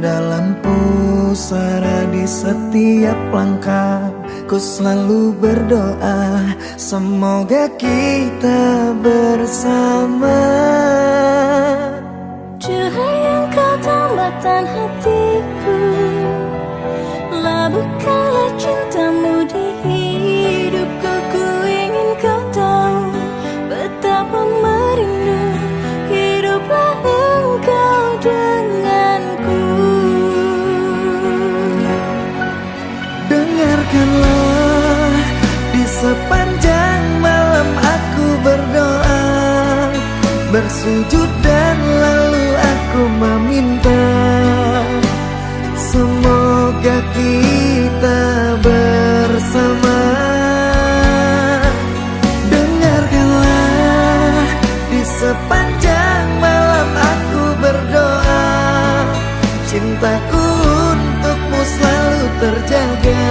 dalam pusara di setiap langkah. Ku selalu berdoa semoga kita bersama. Cahaya engkau tambatan hatiku, labuhkanlah cintamu di hidupku. Ku ingin kau tahu betapa merindu hiduplah engkau denganku. Dengarkanlah di sepanjang malam aku berdoa, bersujud dan lalu aku meminta semoga kita bersama. Dengarkanlah di sepanjang malam aku berdoa, cintaku untukmu selalu terjaga,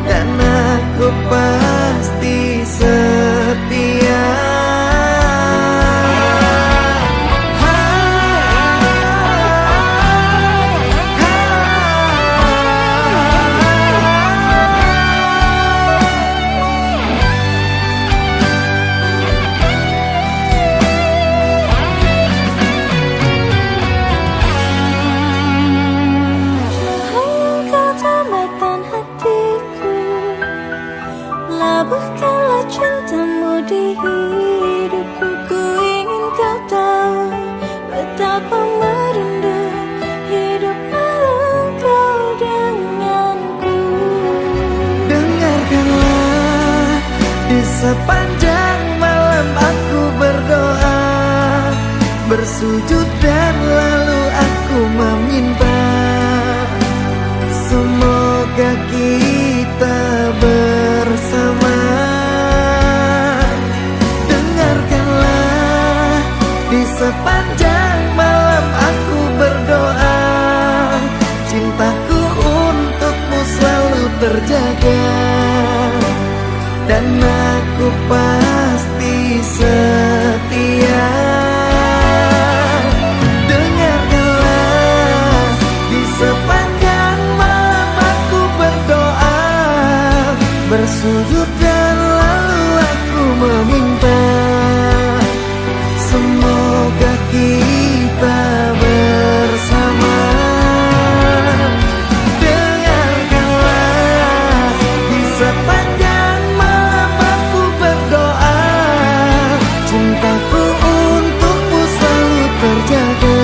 dan aku pasti setia. Labuhkanlah cintamu di hidupku. Ku ingin kau tahu betapa merindu hiduplah engkau denganku. Dengarkanlah di sepanjang malam aku berdoa, bersujud dan lalu aku meminta semoga kita bersama. Dengarkanlah di sepanjang malam aku berdoa, cintaku untukmu selalu terjaga, dan aku pasti setia. Dengarkanlah di sepanjang malam aku berdoa, bersujud dan lalu aku meminta semoga kita bersama. Dengarkanlah di sepanjang malam aku berdoa, cintaku untukmu selalu terjaga,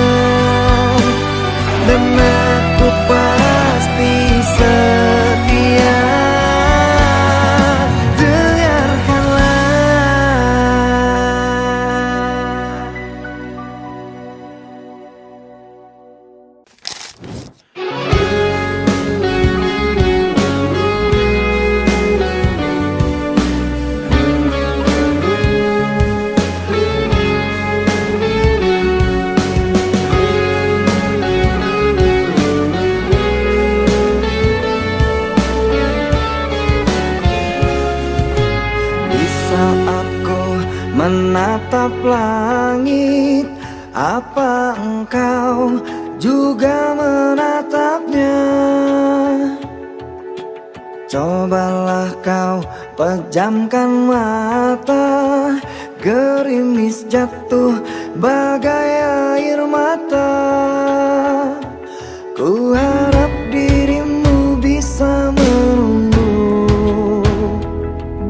dan aku pasti setia. Menatap langit, apa engkau juga menatapnya? Cobalah kau pejamkan mata, gerimis jatuh bagai air mata. Ku harap dirimu bisa menunggu,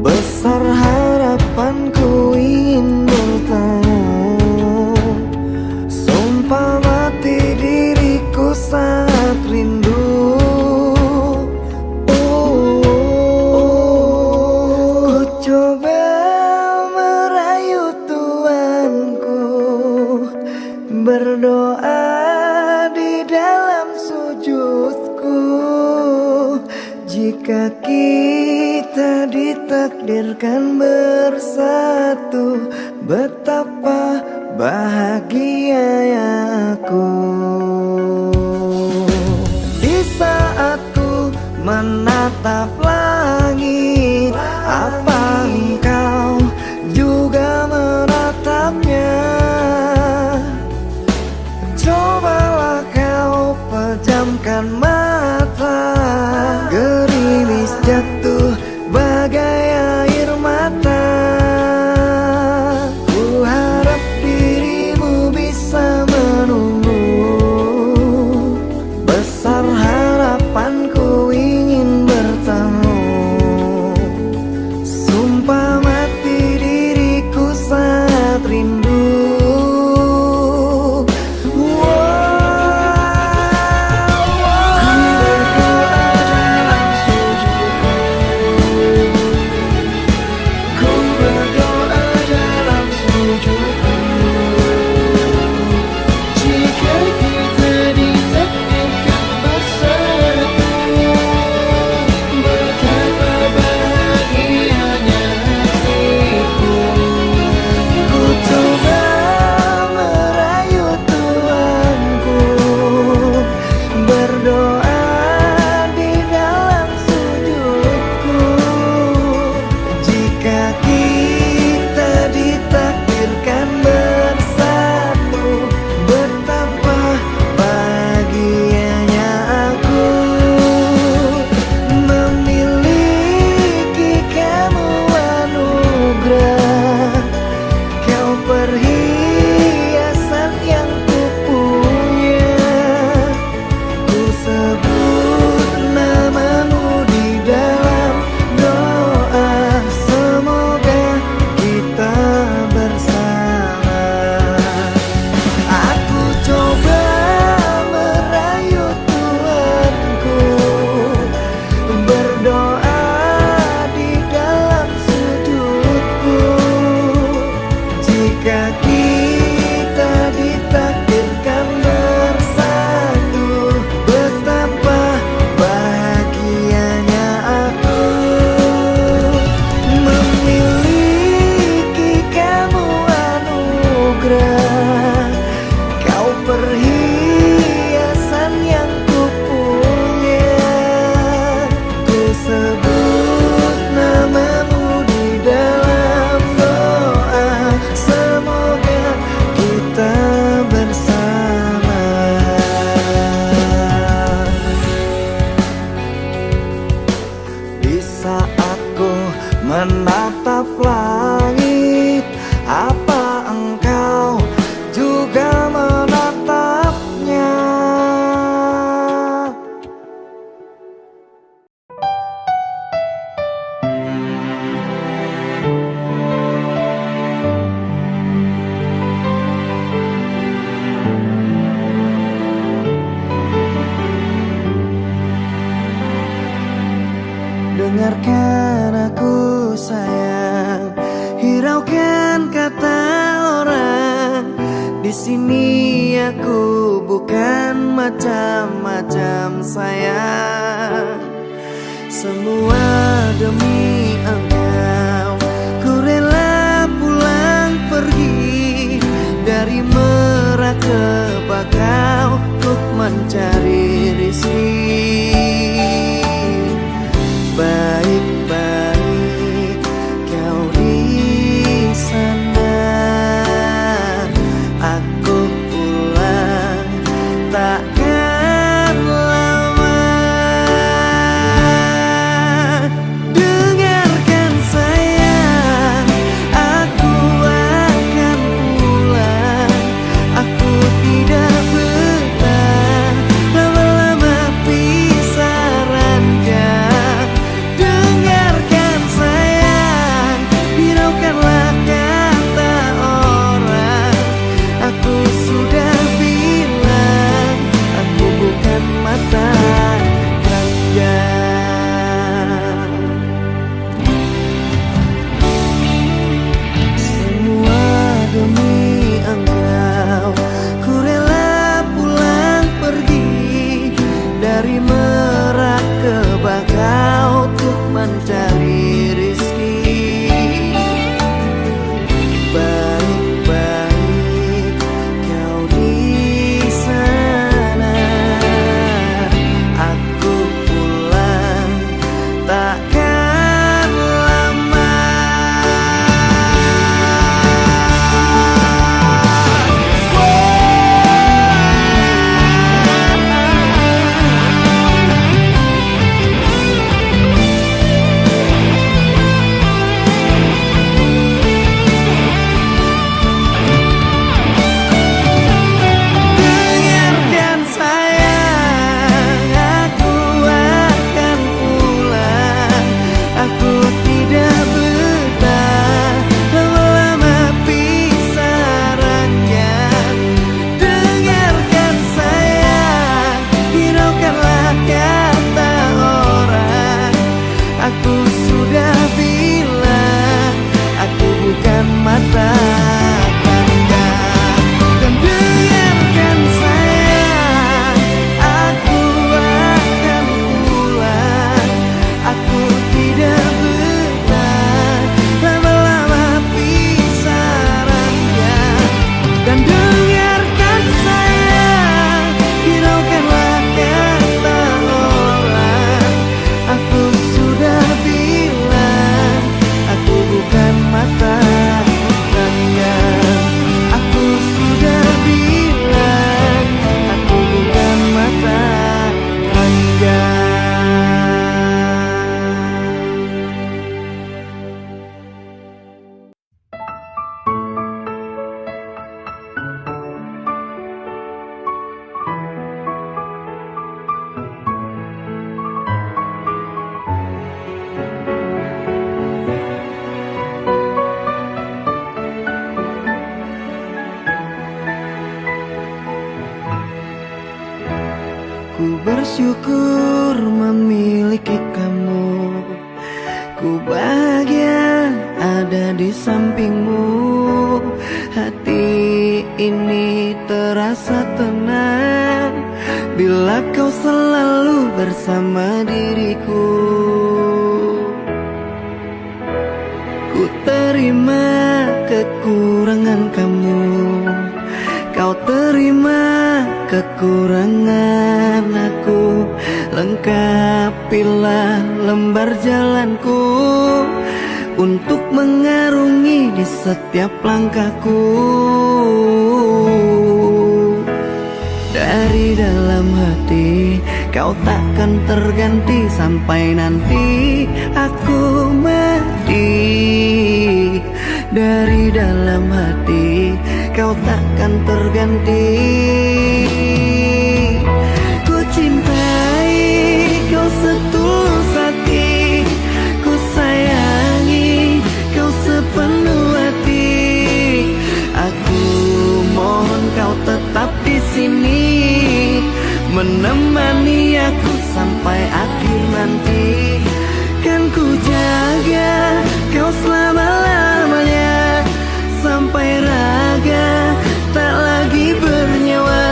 besar harapanku ingin bertemu. Sumpah mati diriku sangat rindu. Ku coba merayu Tuanku, berdoa di dalam sujudku. Jika kita ditakdirkan bersatu, betapa bahagia aku. Di saat ku menatap langit, apa engkau juga menatapnya? Cobalah kau langit. Apa engkau juga menatapnya? Dengarkan aku sayang, hiraukan kata orang. Di sini aku bukan macam-macam sayang. Semua demi engkau, ku rela pulang pergi dari Merak ke Bakau untuk mencari rezeki. Baik-baik kau di sana, aku pulang takkan lama. Dengarkan sayang, aku akan pulang. Aku tidak betah lama-lama pisah ranjang. Dengarkan sayang, hiraukanlah kata orang. Aku sudah bilang, aku bukan mata ranjang. Semua demi engkau, ku rela pulang pergi dari Merak ke Bakau untuk mencari rezeki. Baik-baik kau di sana, aku pulang takkan lama. Dengarkan sayang, aku akan pulang. Aku tidak betah lama-lama pisah ranjang. Dengarkan sayang, hiraukanlah kata orang. Aku sudah bilang, aku bukan mata ranjang. Dan dengarkan sayang, aku akan pulang. Aku tidak betah lama-lama pisah ranjang. Dan dengarkan sayang, hiraukanlah kata orang. Aku sudah bilang, aku bukan mata ranjang. Aku sudah bilang, aku bukan mata ranjang. Ku bersyukur memiliki kamu. Ku bahagia ada di sampingmu. Hati ini terasa tenang bila kau selalu bersama diriku. Ku terima kekurangan kamu, kau terima kekurangan aku. Lengkapilah lembar jalanku untuk mengarungi di setiap langkahku. Dari dalam hati kau takkan terganti sampai nanti aku mati. Dari dalam hati kau takkan terganti. Ku cintai kau setulus hati, ku sayangi kau sepenuh hati. Aku mohon kau tetap di sini, menemani aku sampai akhir nanti. Kan ku jaga kau selama-lamanya, sampai raga tak lagi bernyawa.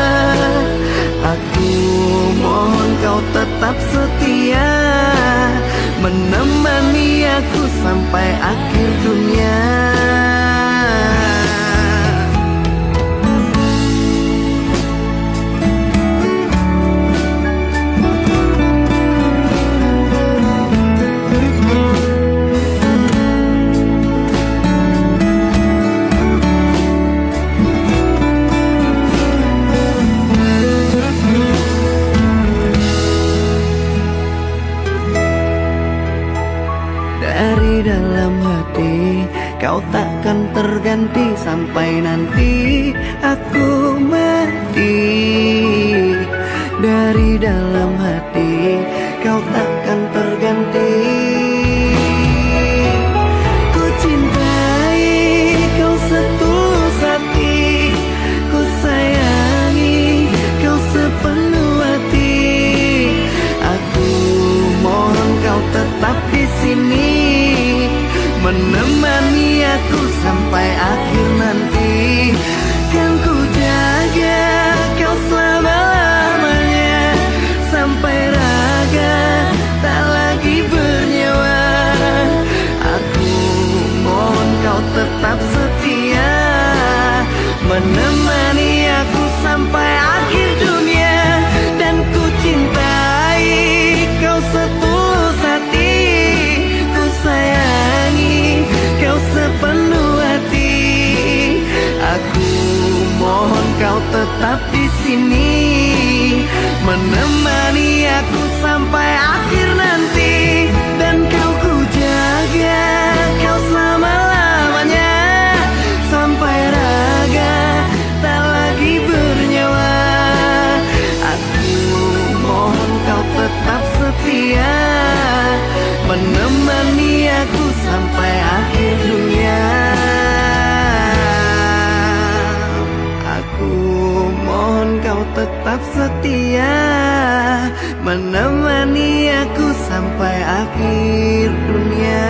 Aku mohon kau tetap setia, menemani aku sampai akhir dunia. Dari dalam hati kau takkan terganti, sampai nanti aku mati. Dari dalam hati kau takkan terganti. Ku cintai kau setulus hati, ku sayangi kau sepenuh hati. Aku mohon kau tetap di sini, menemani aku sampai akhir nanti. Kan ku jaga kau selama-lamanya, sampai raga tak lagi bernyawa. Aku mohon kau tetap setia, menemani aku sampai akhir dunia. Dan ku cintai kau setulus hati, ku sayangi kau sepenuh hati. Aku mohon kau tetap di sini, menemani aku sampai akhir nanti. Dan kau ku jaga kau selama-lamanya, sampai raga tak lagi bernyawa. Aku mohon kau tetap setia, menemani aku sampai akhir dunia. Aku mohon kau tetap setia, menemani aku sampai akhir dunia.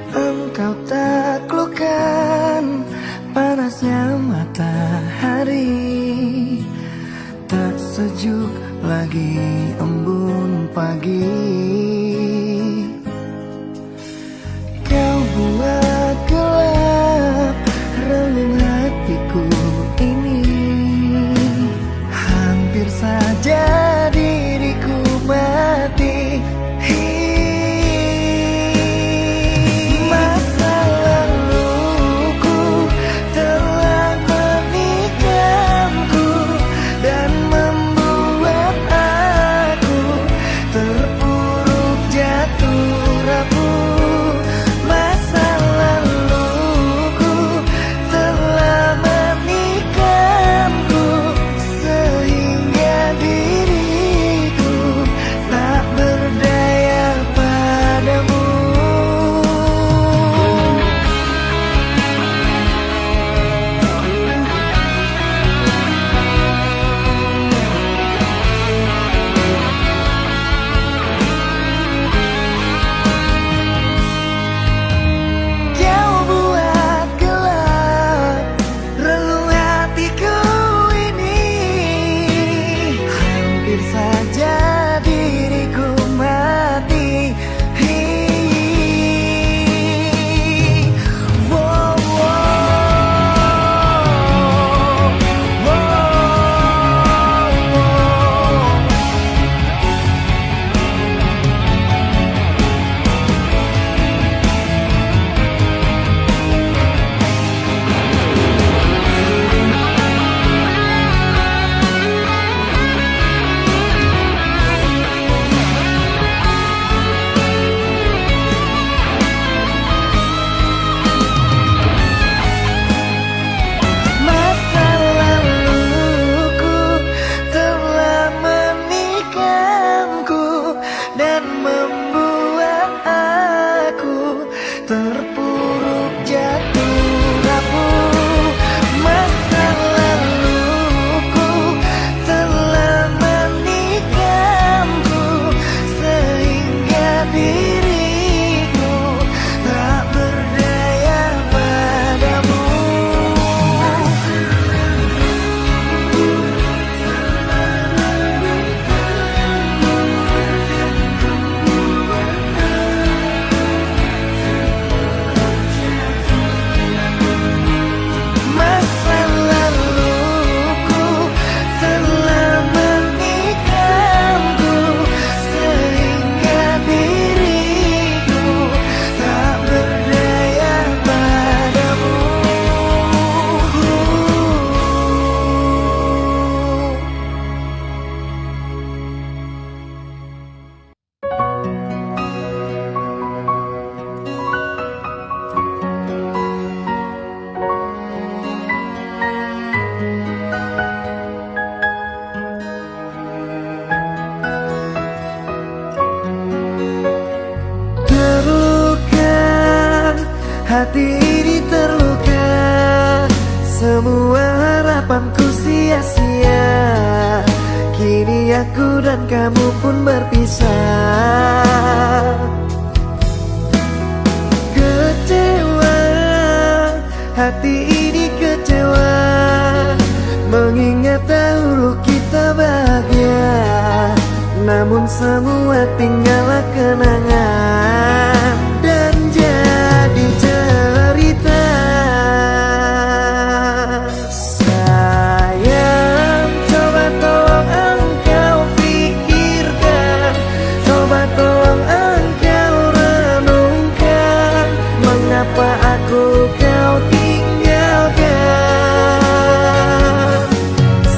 Engkau taklukkan panasnya matahari, tak sejuk lagi embun pagi. Kau hati ini terluka. Semua harapanku sia-sia. Kini aku dan kamu pun berpisah. Kecewa, hati ini kecewa, mengingat dahulu kita bahagia. Namun semua tinggallah kenangan dan jadi cerita. Sayang, coba tolong engkau pikirkan, coba tolong engkau renungkan, mengapa aku kau tinggalkan.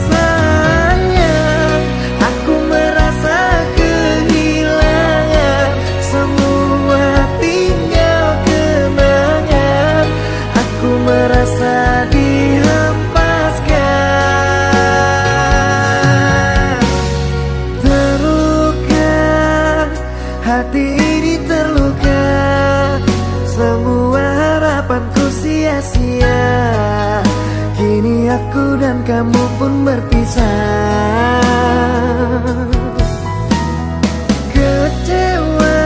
Sayang, aku merasa kehilangan, semua tinggal kenangan. Aku merasa dihempaskan. Terluka, hati ini terluka, semua harapanku sia-sia. Kini aku dan kamu pun berpisah. Kecewa,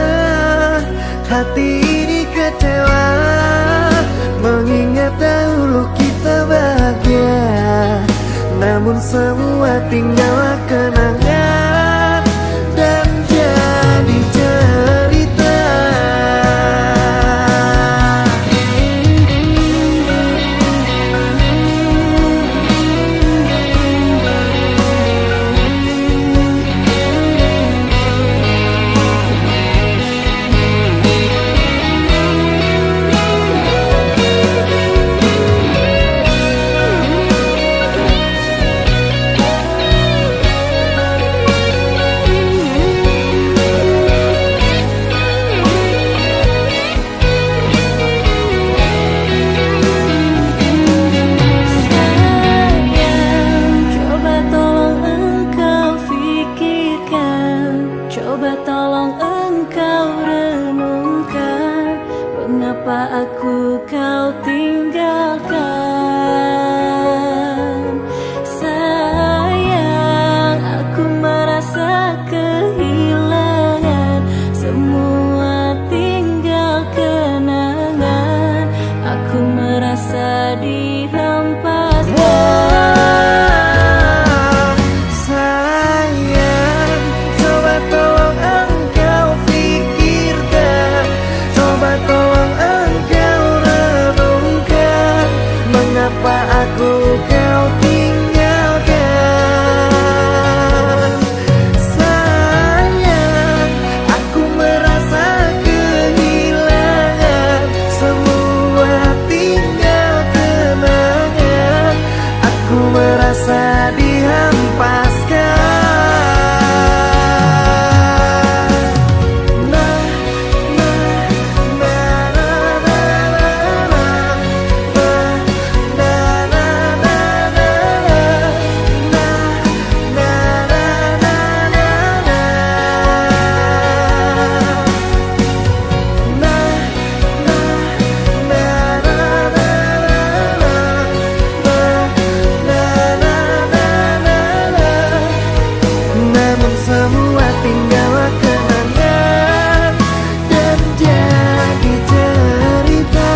hati ini kecewa, mengingat dahulu kita bahagia. Namun semua tinggallah kenangan dan jadi cerita. Coba tolong engkau renungkan, mengapa aku kau tinggalkan. Sayang, aku merasa kehilangan, semua tinggal kenangan. Aku merasa dihempaskan. Mengapa aku kau tinggalkan. Sayang, aku merasa kehilangan, semua tinggal kenangan. Aku merasa dihempaskan. Semua tinggallah kenangan dan jadi cerita.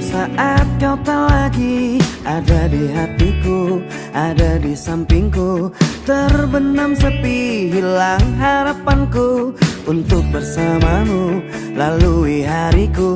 Saat kau tak lagi ada di hatiku, ada di sampingku, terbenam sepi, hilang harapanku untuk bersamamu lalui hariku.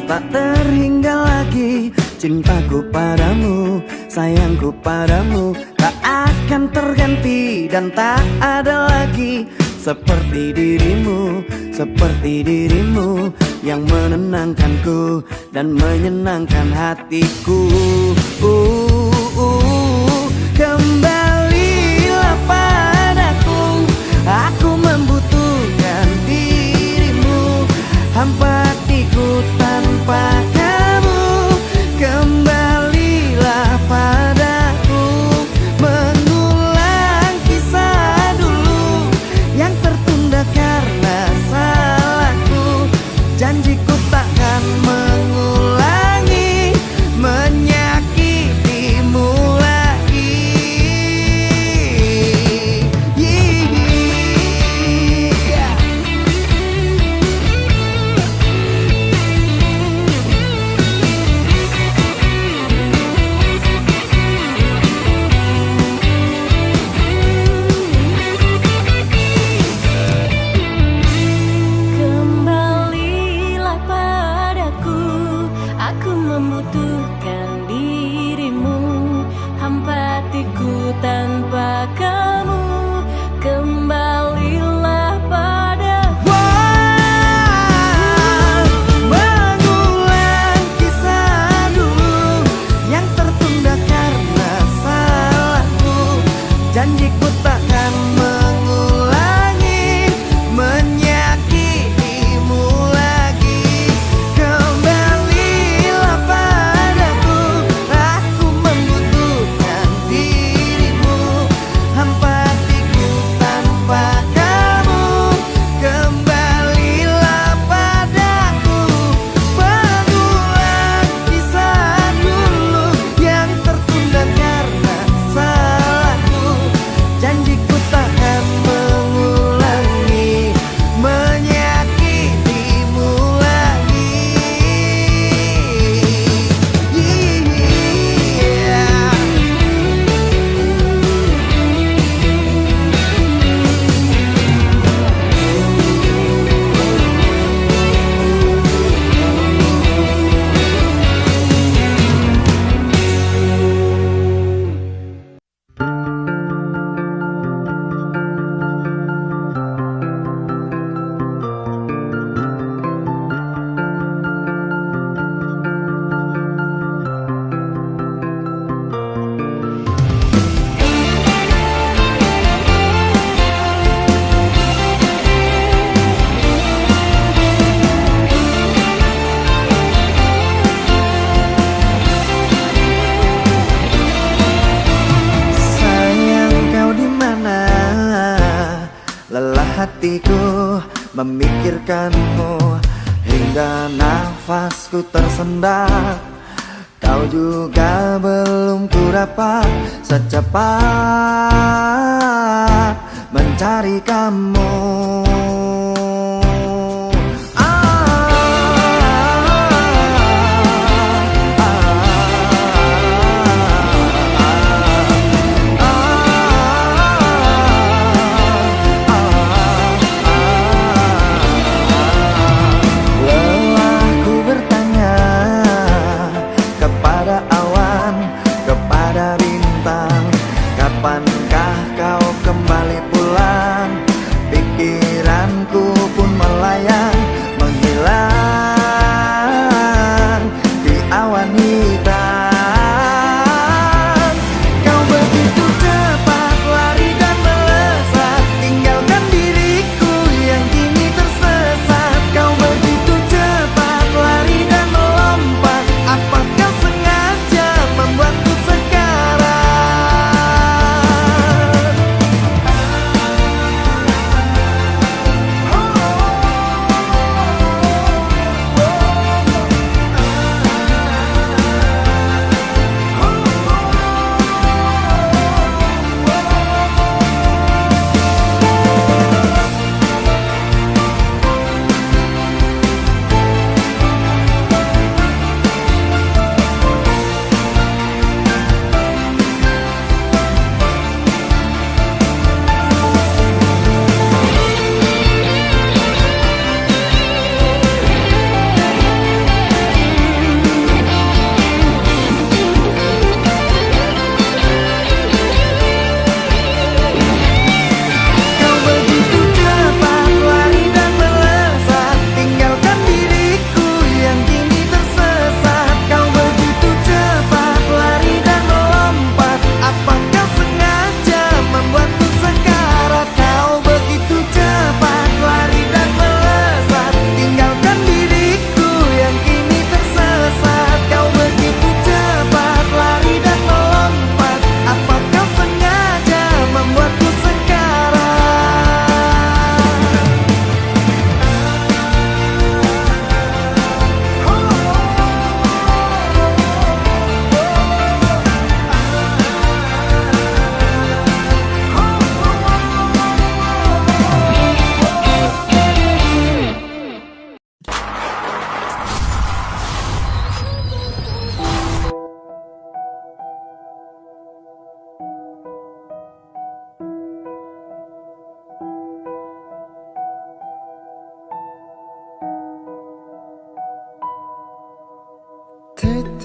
Tak terhingga lagi cintaku padamu, sayang. sayangku padamu tak akan terganti dan tak ada lagi seperti dirimu, seperti dirimu yang menenangkanku dan menyenangkan hatiku. Kembalilah padaku, aku membutuhkan dirimu, hampa hatiku tanpa kamu. Kembalilah padaku, mengulang kisah dulu yang tertunda karena salahku. Janjiku takkan mengulangi menyakitimu lagi. Kembalilah padaku, aku membutuhkan dirimu, hampa hatiku tanpa kamu. Kembalilah padaku. Mengulang kisah dulu yang tertunda karena salahku. Janjiku takkan mengulangi menyakitimu lagi. Kembalilah padaku, aku membutuhkan dirimu, hampa hatiku tanpa kamu. Kembalilah padaku, mengulang kisah dulu yang tertunda karena salahku. Janjiku takkan mengulangi menyakitimu lagi. Sayang, kau di mana? Lelah hatiku memikirkanmu hingga nafasku tersendat. Kau juga belum ku dapat secepat mencari kamu. Lelahku bertanya kepada awan, kepada bintang, kapankah kau kembali pulang? Pikiranku pun melayang, menghilang di awan hitam. Kau begitu cepat lari dan melesat, tinggalkan diriku yang kini tersesat. Kau begitu cepat lari dan melompat, apa kau sengaja membuatku sekarang?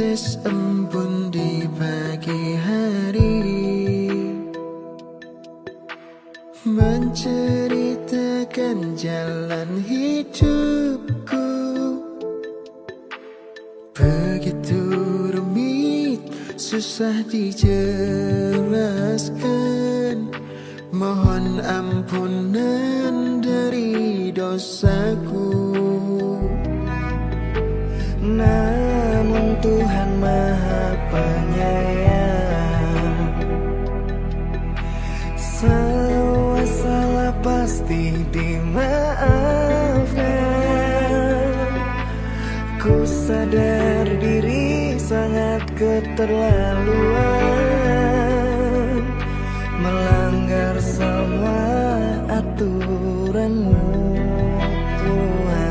tetes embun di pagi hari, menceritakan jalan hidupku. Begitu rumit, susah dijelaskan. Mohon ampunan dari dosaku. Namun Tuhan Maha Penyayang, semua salah pasti dimaafkan. Ku sadar diri sangat keterlaluan, melanggar semua aturan-Mu Tuhan.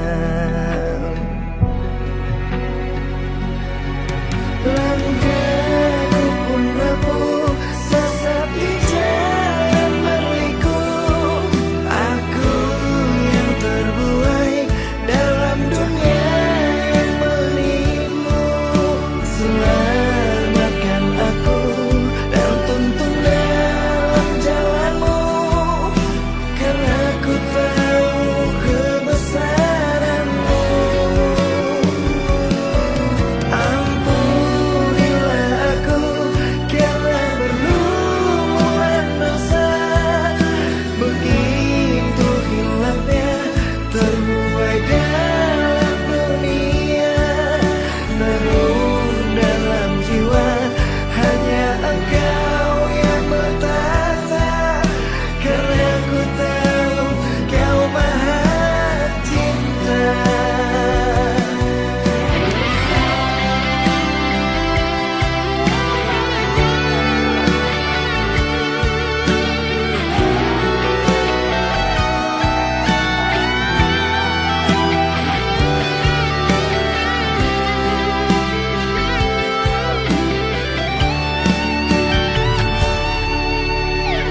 Langkahku pun rapuh, sesat di jalan berliku. Aku yang terbuai dalam dunia yang menipu. Selamatkan aku dan tuntun dalam jalan-Mu, karena ku tahu kebesaran-Mu. Ampunilah aku karena berlumuran dosa, begitu hilangnya terbuai dalam dunia. Namun dalam jiwa hanya Engkau yang bertata, karena ku tahu Kau Maha Cinta.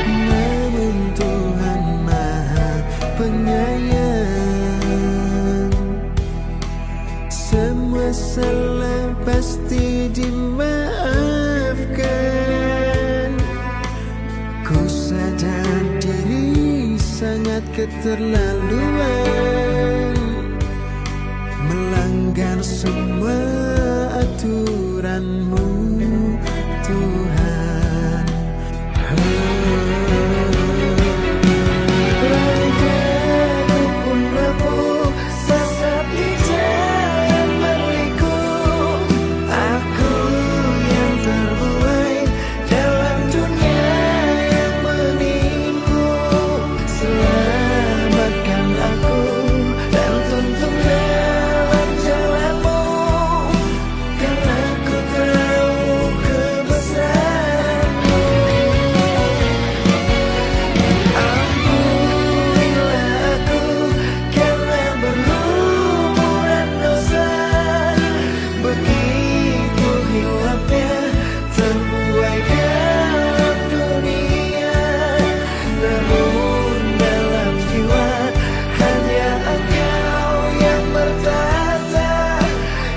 Namun Tuhan Maha Penyayang, semua salah pasti dimaafkan. Ku sadar diri sangat keterlaluan, melanggar semua aturan-Mu Tuhan. Langkahku pun rapuh, sesat di jalan berliku. Aku yang terbuai dalam dunia yang menipu. Selamatkan aku dan tuntun dalam jalan-Mu, karena ku tahu kebesaran-Mu. Ampunilah aku karena berlumuran dosa, begitu hilangnya terbuai dalam dunia. Namun dalam jiwa hanya Engkau yang bertata,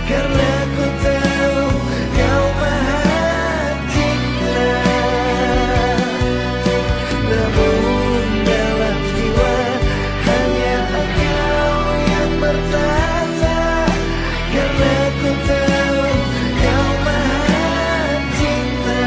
karena ku tahu Kau Maha Cinta. Namun dalam jiwa hanya Engkau yang bertata, karena ku tahu Kau Maha Cinta.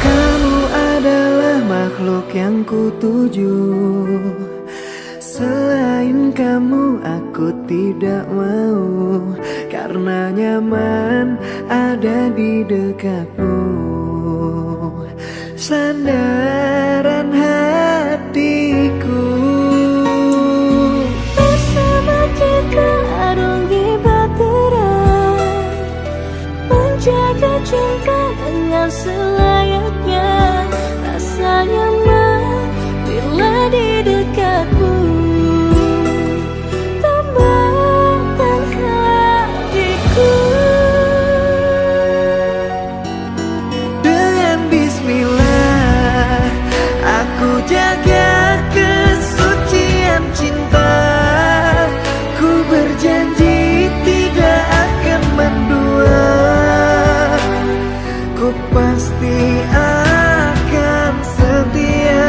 Kamu adalah makhluk yang kutuju. Selain kamu aku tidak mau, karena nyaman ada di dekatmu. Sandaran hatiku. Bersama kita arungi bahtera, menjaga cinta dengan selayaknya. Rasa nyaman bila di dekatmu, tambahkan hatiku. Dengan bismillah aku jaga kesucian cinta. Ku berjanji tidak akan mendua. Ku pasti akan setia.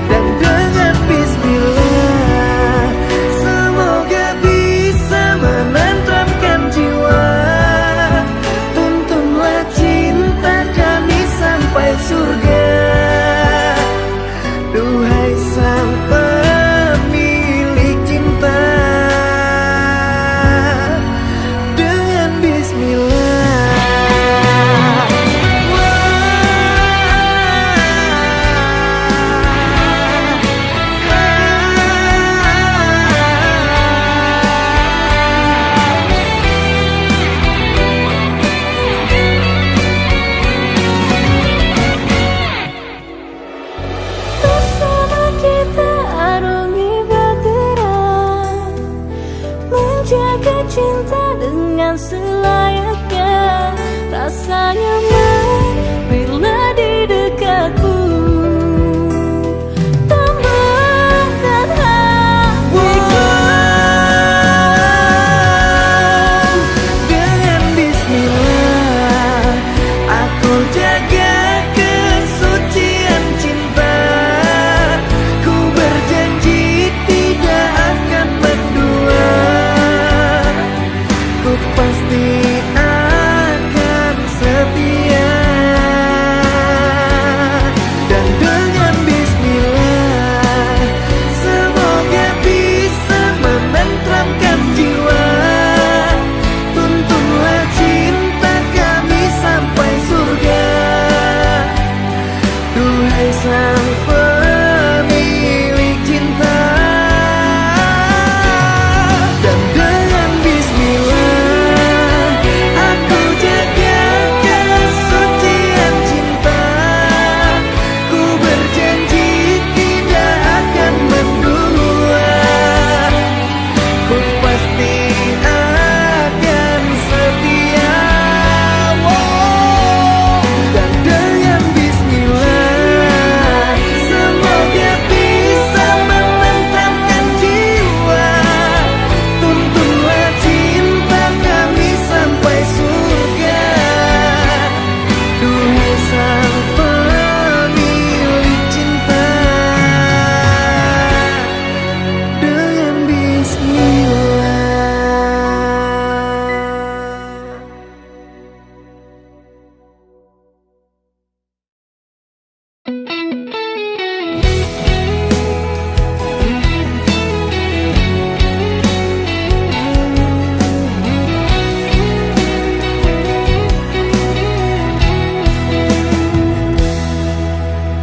Dan dengan bismillah semoga bisa menenteramkan jiwa. Tuntunlah cinta kami sampai surga. Duhai sang pemilik cinta. Dengan bismillah. Bersama kita arungi bahtera, menjaga cinta dengan selayaknya. Rasa nyaman bila di dekatmu, tambahkan hatiku. Dengan bismillah aku jaga kesucian cinta. Ku berjanji tidak akan mendua. Ku pasti akan setia. Dan dengan bismillah semoga bisa menenteramkan jiwa. Tuntunlah cinta kami sampai surga. Duhai sang pemilik cinta. Dan dengan bismillah aku jaga kesucian cinta. Ku berjanji tidak akan mendua. Ku pasti akan setia. Dan dengan bismillah semoga bisa menenteramkan jiwa. Tuntunlah cinta kami sampai surga. Duhai sang pemilik cinta. Dengan bismillah.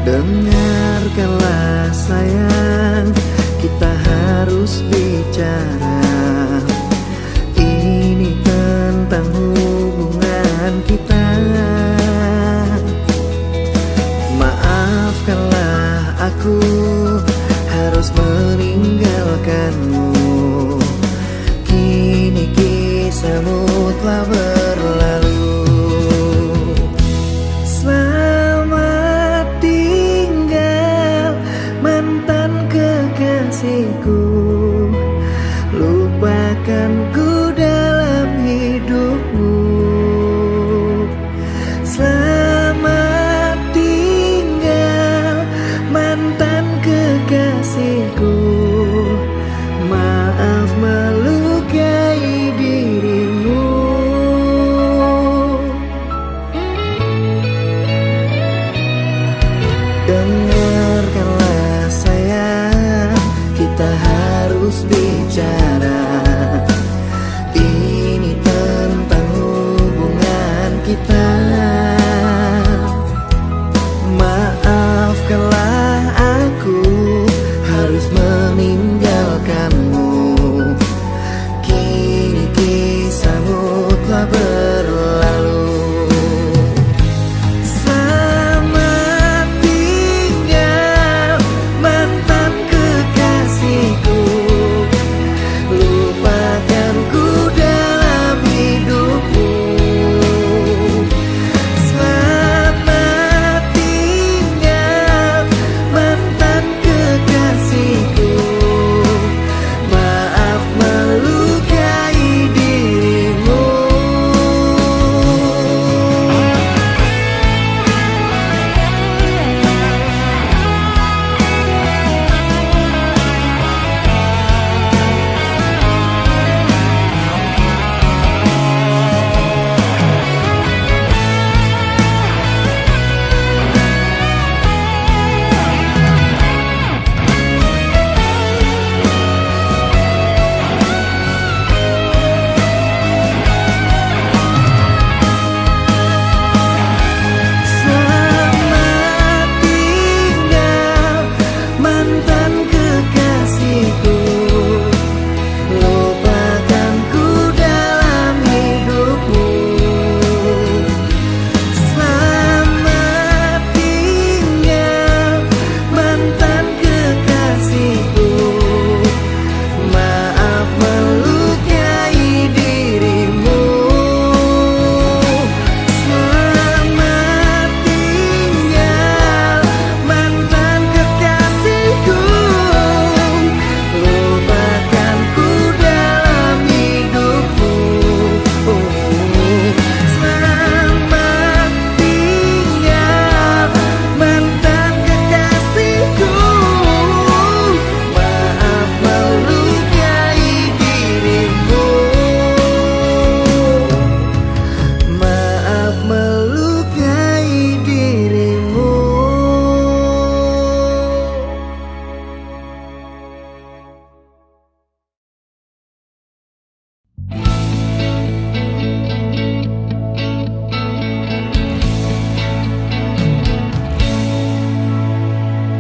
Dengarkanlah sayang, kita harus bicara. Ini tentang hubungan kita. Maafkanlah aku harus meninggalkanmu. Kini kisahmu telah berlalu. Selamat tinggal mantan kekasihku. Lupakanku dalam hidupmu. Selamat tinggal mantan kekasihku. Maaf melukai dirimu. telah berlalu. Selamat tinggal mantan kekasihku, lupakanku dalam hidupmu. Selamat tinggal mantan kekasihku, maaf melukai dirimu. Selamat tinggal mantan kekasihku, lupakanku dalam hidupmu. Selamat tinggal mantan kekasihku, maaf melukai dirimu. Selamat tinggal mantan kekasihku, lupakanku dalam hidupmu. Selamat tinggal mantan kekasihku, maaf melukai dirimu. Maaf melukai dirimu.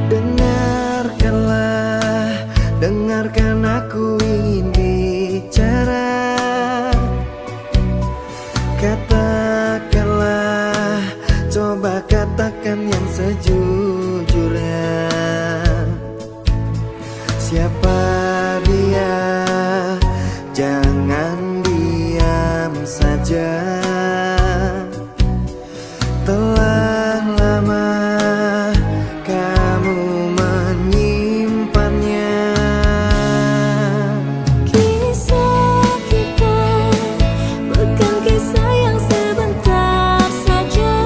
Dengarkanlah, dengarkan aku ingin bicara. Katakanlah, coba katakan yang sejujurnya. Siapa dia? Jangan diam saja. Telah lama kamu menyimpannya. Kisah kita bukan kisah yang sebentar saja.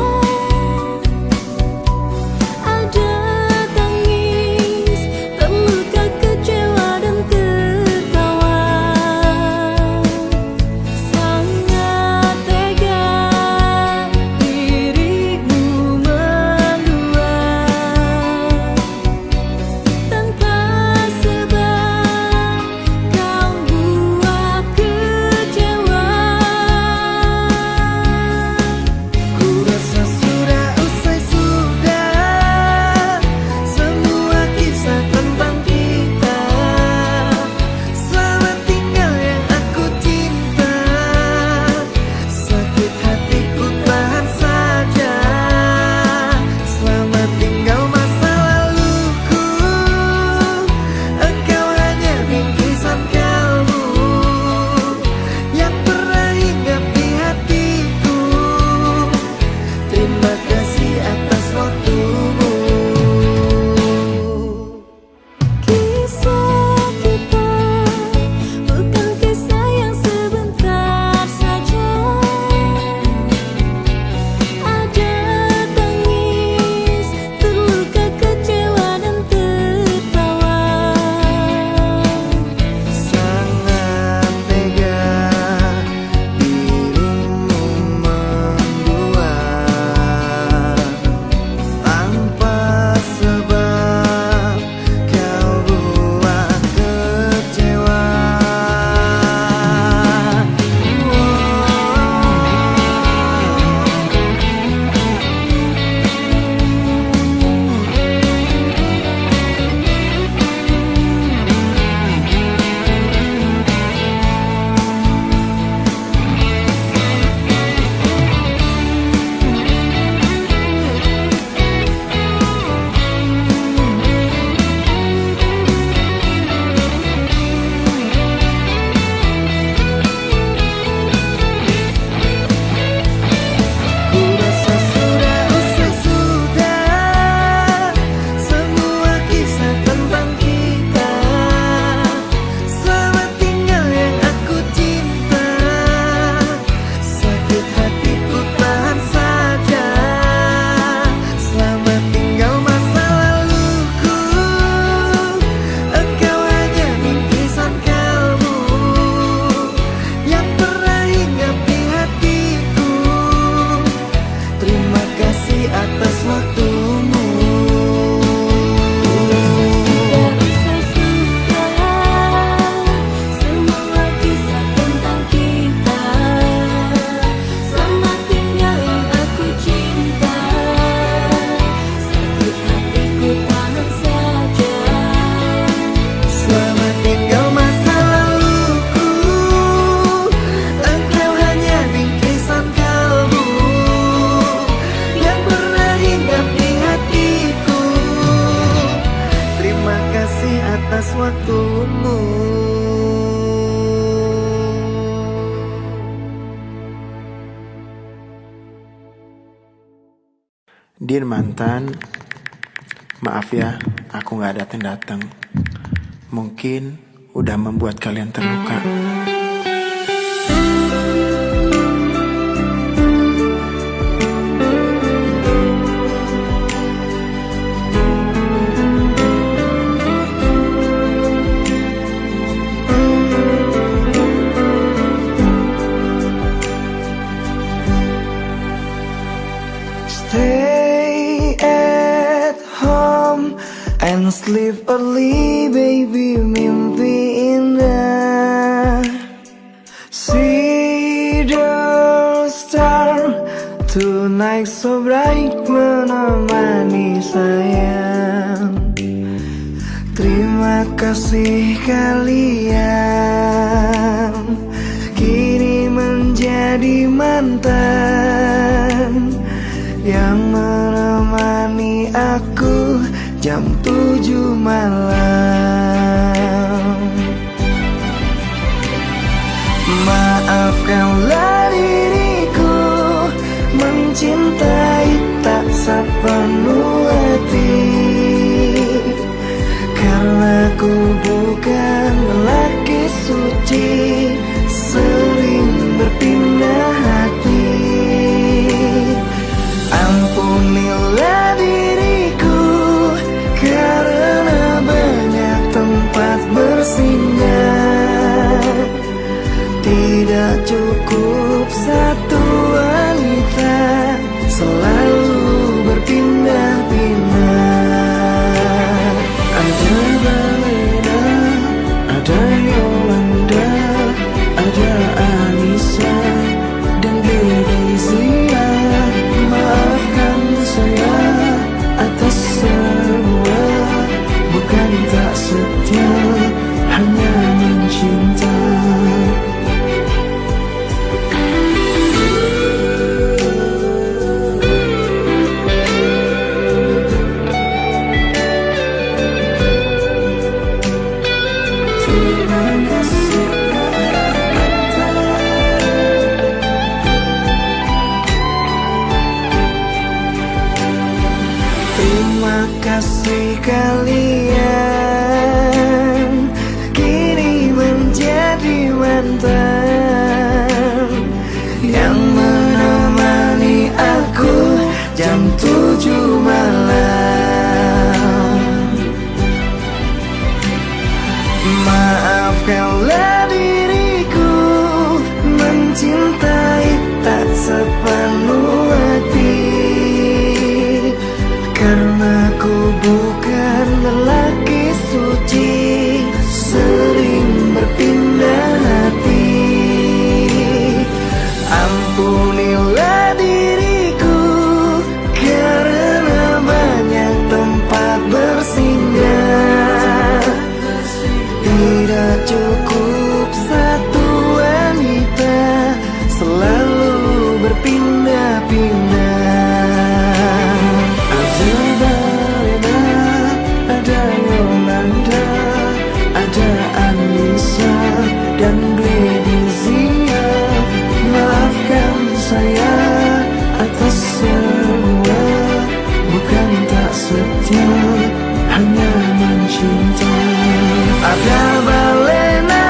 atas waktumu. Tidak bisa suka semua kisah tentang kita. Selamat tinggal yang aku cinta. Sakit hatiku tahan saja. Selamat tinggal masa laluku, engkau hanya bingkisan kalbu yang pernah hinggap di hatiku. Terima kasih atas waktumu. Dear mantan, maaf ya, aku gak datang-datang. Mungkin udah membuat kalian terluka. Stay at home and sleep early, baby, mimpi indah. See the star tonight so bright, menemani sayang. Terima kasih kalian kini menjadi mantan yang menemani aku jam 7 malam. Maafkanlah diriku mencintai tak sepenuh hati, karena ku bukan lelaki suci, sering berpindah hati. Ampunilah diriku karena banyak tempat bersinggah. Tidak cukup satu wanita, selalu berpindah-pindah. Ada Balena, ada Yolanda, ada Anissa dan Belizia. Maafkan saya atas semua, bukan tak setia, hanya mencinta. Terima kasih. Terima kasih kalian kini menjadi mantan yang menemani aku jam 7 malam. Maafkanlah diriku mencintai tak sepenuh hati, karena ku bukan lelaki suci, sering berpindah hati. Ampunilah diriku karena banyak tempat bersinggah. Tidak cukup satu wanita, selalu berpindah-pindah. Ada Balena, ada Yolanda, ada Anissa dan Belizia. Maafkan saya atas semua, bukan tak setia, hanya mencinta. Ada Balena,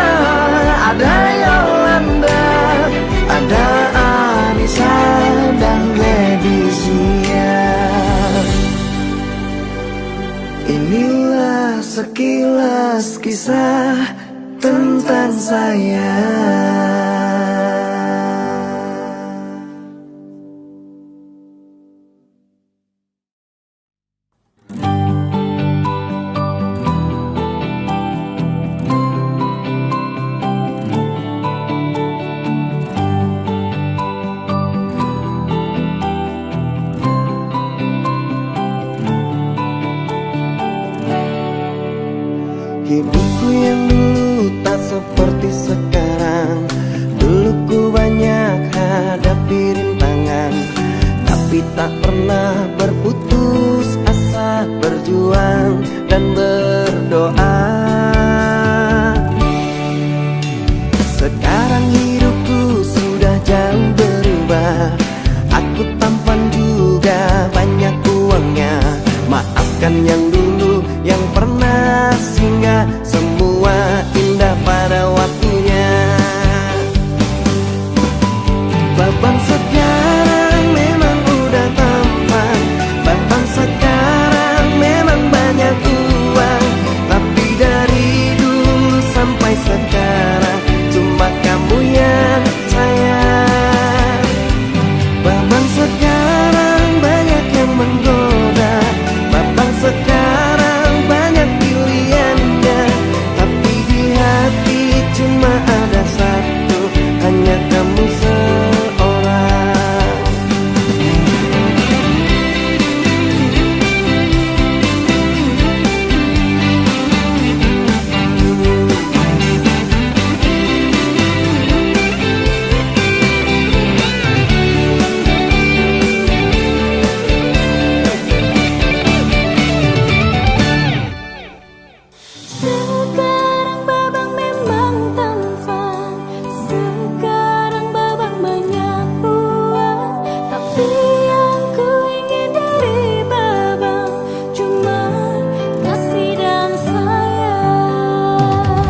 ada Yolanda, ada Anissa dan Belizia. Inilah sekilas kisah tentang saya. rintangan, tapi tak pernah berputus asa berjuang dan berdoa. Sekarang hidupku sudah jauh berubah, aku tampan juga banyak uangnya. Maafkan yang dulu yang pernah singgah, semua indah pada waktunya. Babang sekarang memang udah tampan, babang sekarang memang banyak uang, tapi dari dulu sampai sekarang cuma kamu yang sayang. Babang sekarang banyak yang menggoda, babang sekarang banyak pilihannya, tapi di hati cuma ada satu, hanya kamu seorang. Sekarang babang memang tampan, sekarang babang banyak uang, tapi yang ku ingin dari babang cuma kasih dan sayang.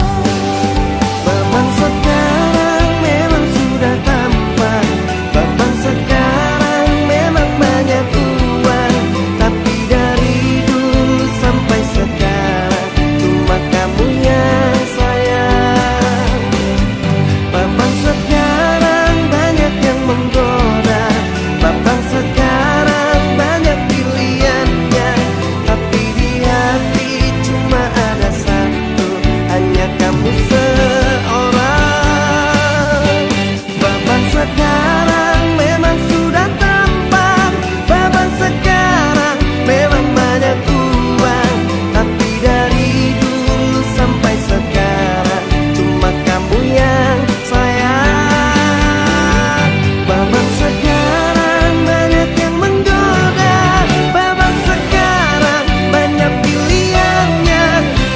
Babang sekarang memang sudah tampan, babang sekarang memang banyak uang, tapi dari dulu sampai sekarang cuma kamu yang sayang. Babang sekarang banyak yang menggoda, babang sekarang banyak pilihannya, tapi di hati cuma ada satu, hanya kamu seorang. Babang sekarang memang sudah tampan, babang sekarang memang banyak uang, tapi dari dulu sampai sekarang cuma kamu yang sayang. Babang sekarang banyak yang menggoda, babang sekarang banyak pilihannya,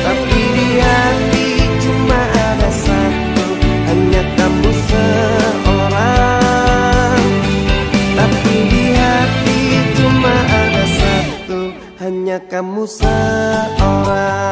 tapi di hati cuma ada satu, hanya kamu seorang. Tapi di hati cuma ada satu, hanya kamu seorang.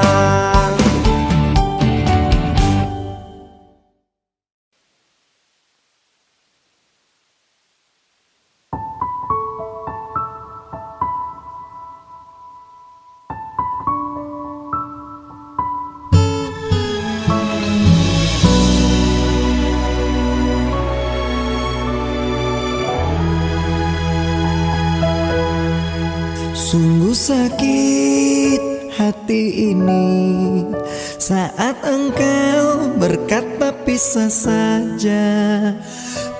Sungguh sakit hati ini saat engkau berkata pisah saja,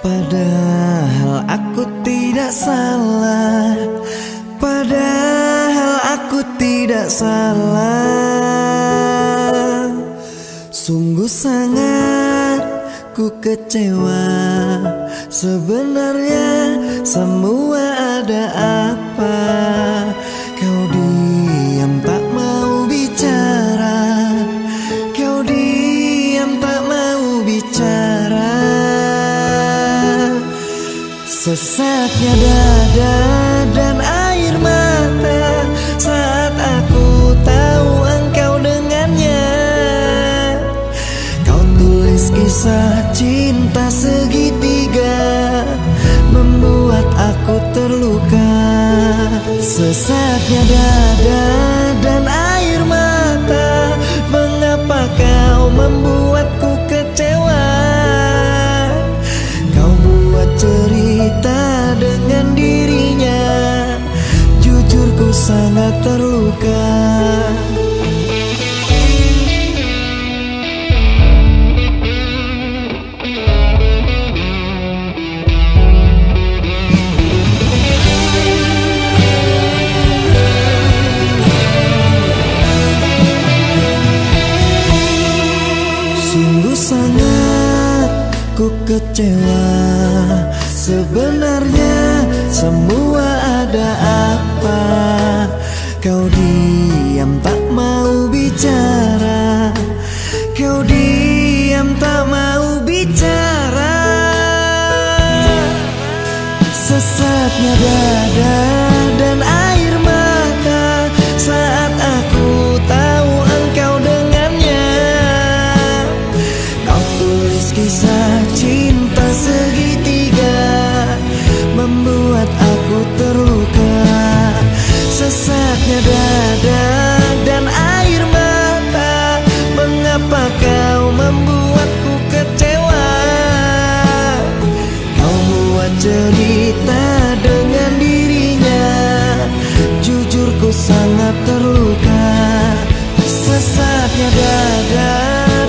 padahal aku tidak salah, padahal aku tidak salah. Sungguh sangat ku kecewa, sebenarnya semua ada apa? Kau diam tak mau bicara, kau diam tak mau bicara. Sesaknya dada dan air mata saat aku tahu engkau dengannya. Kau tulis kisah cinta segitiga, membuat aku terluka. Sesaknya dada dan air mata, mengapa kau membuatku kecewa? Kau buat cerita dengan dirinya, jujur ku sangat terluka. Sungguh sangat ku kecewa. Sebenarnya semua ada apa? Kau diam tak mau bicara, kau diam tak mau bicara. Sesatnya dada dan air mata saat aku tahu engkau dengannya. Kau tulis kisah cinta segitiga, membuat aku terluka. Sesatnya dada dan air mata, mengapa kau membuatku kecewa? Kau buat cerita dengan dirinya, jujur ku sangat terluka. Sesatnya dada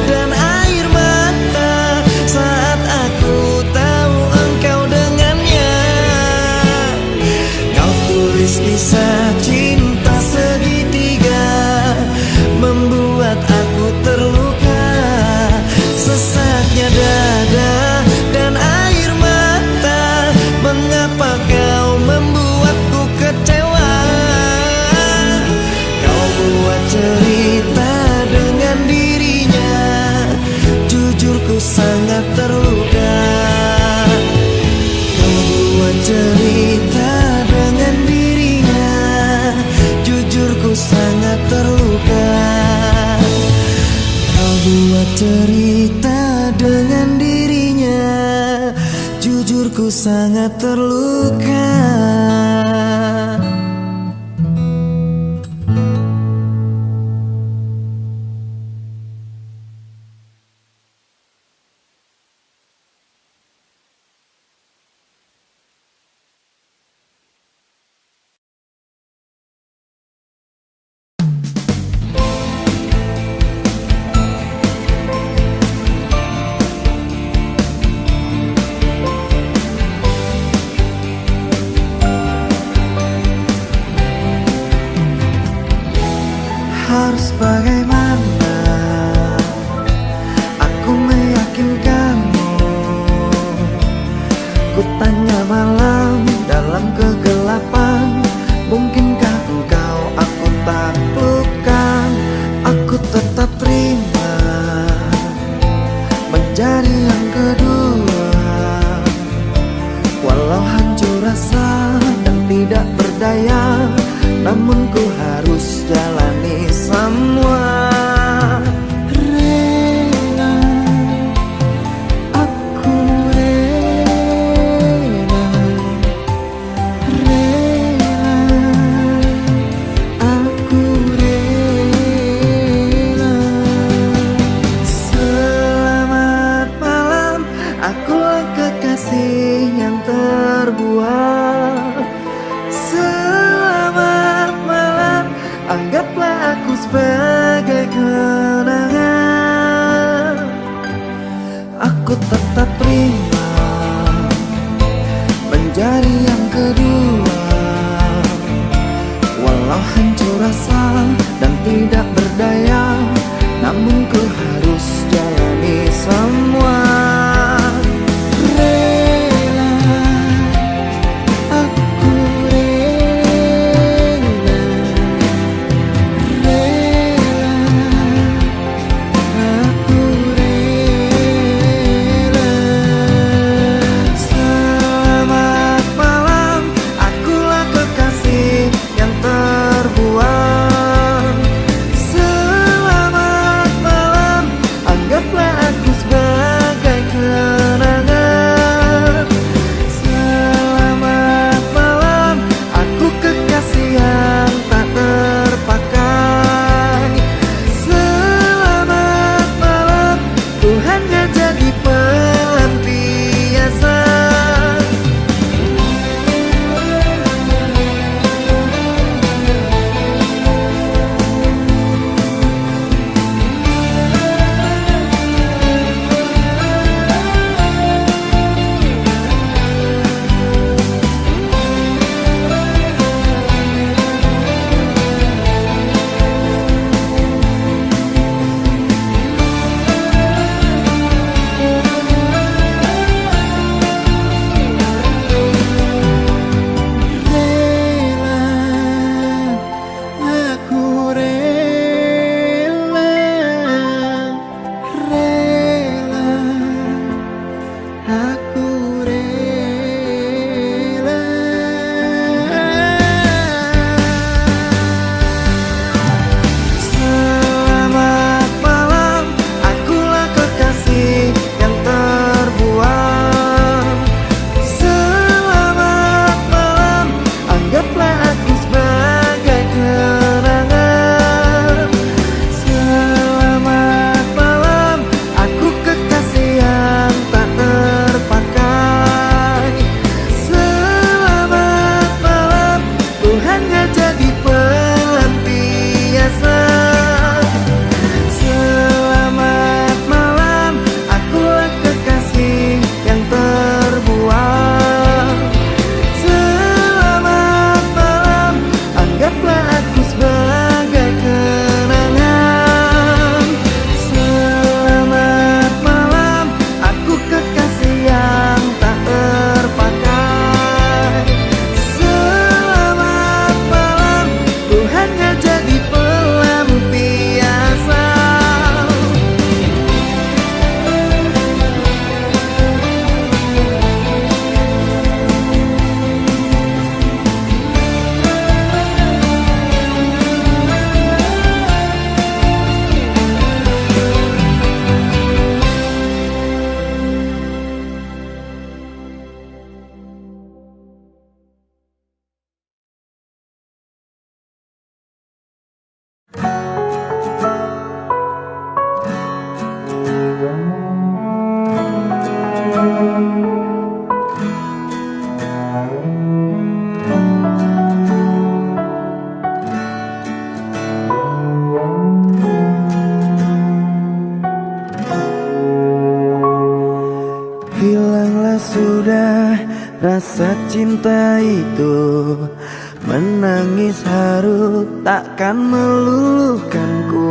dan air mata saat aku tahu engkau dengannya. Kau tulis kisah cinta segitiga, membuat aku terluka. Sesatnya dada dan air mata, mengapa kau membuatku kecewa? Kau buat cerita dengan dirinya, jujur ku sangat terluka. Kau buat cerita dengan dirinya, jujur ku sangat terluka. Kau buat cerita dengan dirinya, jujur ku sangat terluka. Harus bagaimana aku meyakinkanmu? Ku tanya malam dalam kegelapan, mungkinkah engkau aku taklukkan? Aku tetap terima menjadi yang kedua, walau hancur rasa dan tidak berdaya, namun ku harus jalani semua. Rela, aku rela, rela, aku rela. Selamat malam, akulah kekasih yang terbuang. Selamat malam, anggaplah aku sebagai kenangan. Aku tetap terima menjadi yang kedua, walau hancur rasa dan tidak berdaya, namun ku harus jalani semua. Selamat cinta itu menangis haru takkan meluluhkanku.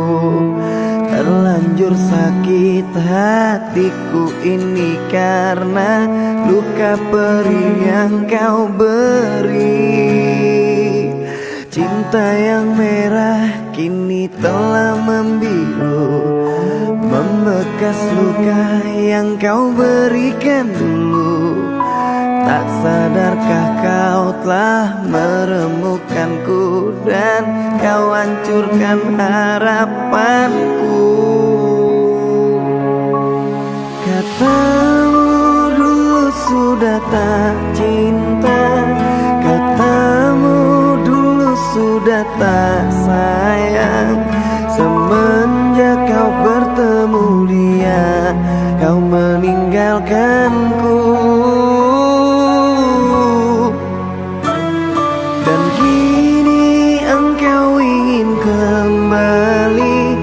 Terlanjur sakit hatiku ini karena luka perih yang kau beri. Cinta yang merah kini telah membiru, membekas luka yang kau berikan dulu. Tak sadarkah kau telah meremukkanku dan kau hancurkan harapanku. Katamu dulu sudah tak cinta, katamu dulu sudah tak sayang. Semenjak kau bertemu dia, kau meninggalkanku. Dan kini engkau ingin kembali,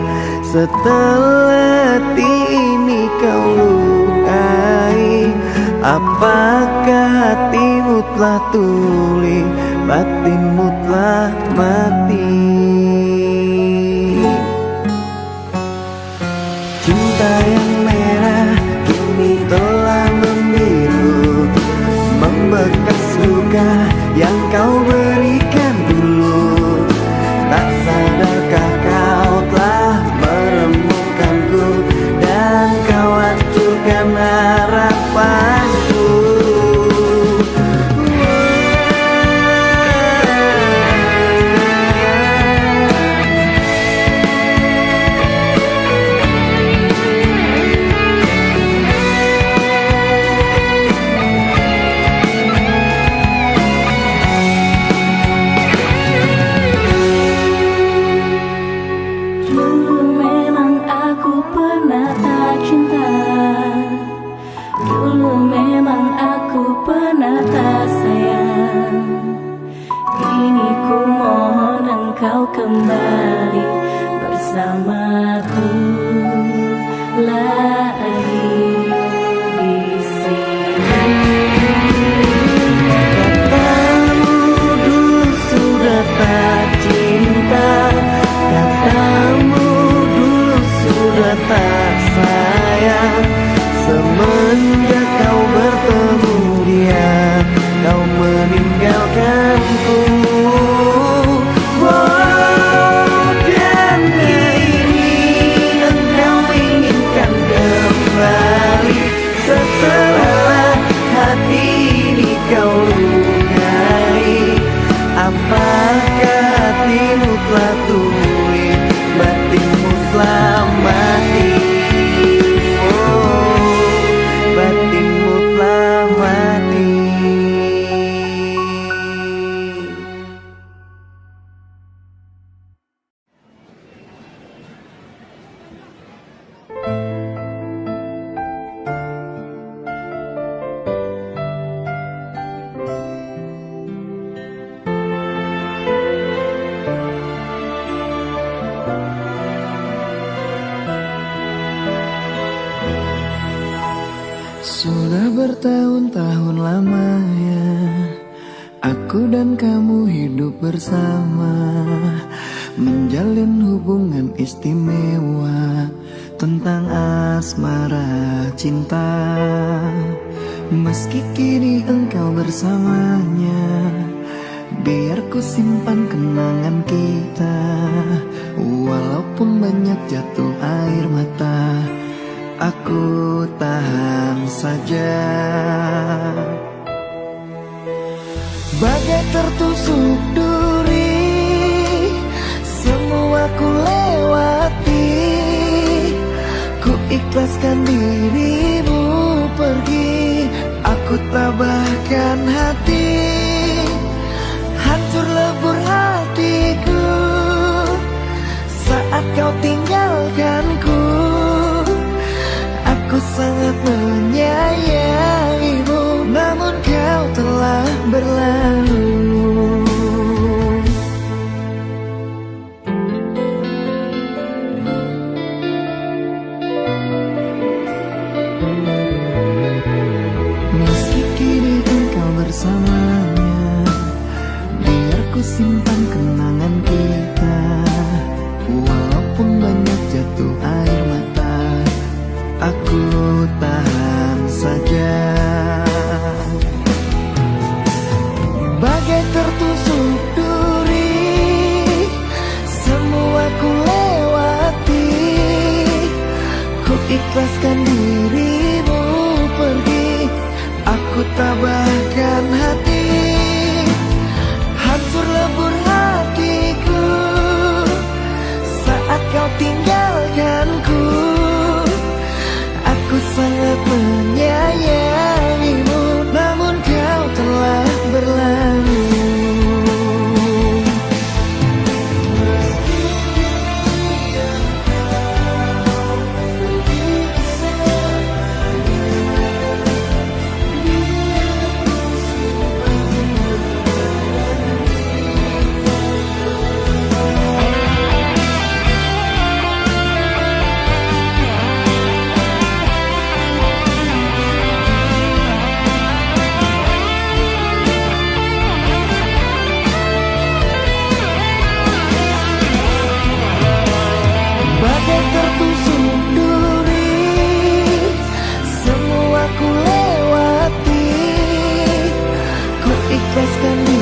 setelah hati ini kau lukai. Apakah hatimu telah tuli, batinmu telah mati? Cinta yang merah kini telah membiru, membekas luka yang kau berikan dulu. Tak sadarkah kau telah meremukkanku dan kau hancurkan harapanku. Kembali bersamaku lagi di sini. Katamu dulu sudah tak cinta, katamu dulu sudah tak sayang. Semenjak kau bertemu dia, kau meninggalkanku. Setelah hati ini kau lukai, apakah hatimu telah tuli, batinmu telah mati? Oh, batinmu telah mati. Sudah bertahun-tahun lamanya aku dan kamu hidup bersama, menjalin hubungan istimewa tentang asmara cinta. Meski kini engkau bersamanya, biar ku simpan kenangan kita. Walaupun banyak jatuh air mata, aku tahan saja. Bagai tertusuk duri, semua ku lewati. Ku ikhlaskan dirimu pergi, aku tabahkan hati. Hancur lebur hatiku saat kau tinggalkanku. Aku sangat menyayangimu, namun kau telah berlalu. Meski kini engkau bersama ku simpan kenangan kita. Walaupun banyak jatuh air mata, aku tahan saja. Bagai tertusuk duri, semua ku lewati. Ku ikhlaskan dirimu pergi, aku tabahkan hati. Hancur lebur hatiku saat kau tinggalkanku. Aku sangat menyayangimu, namun kau telah berlalu. Bagai tertusuk duri, semua ku lewati. Ku ikhlaskan diri.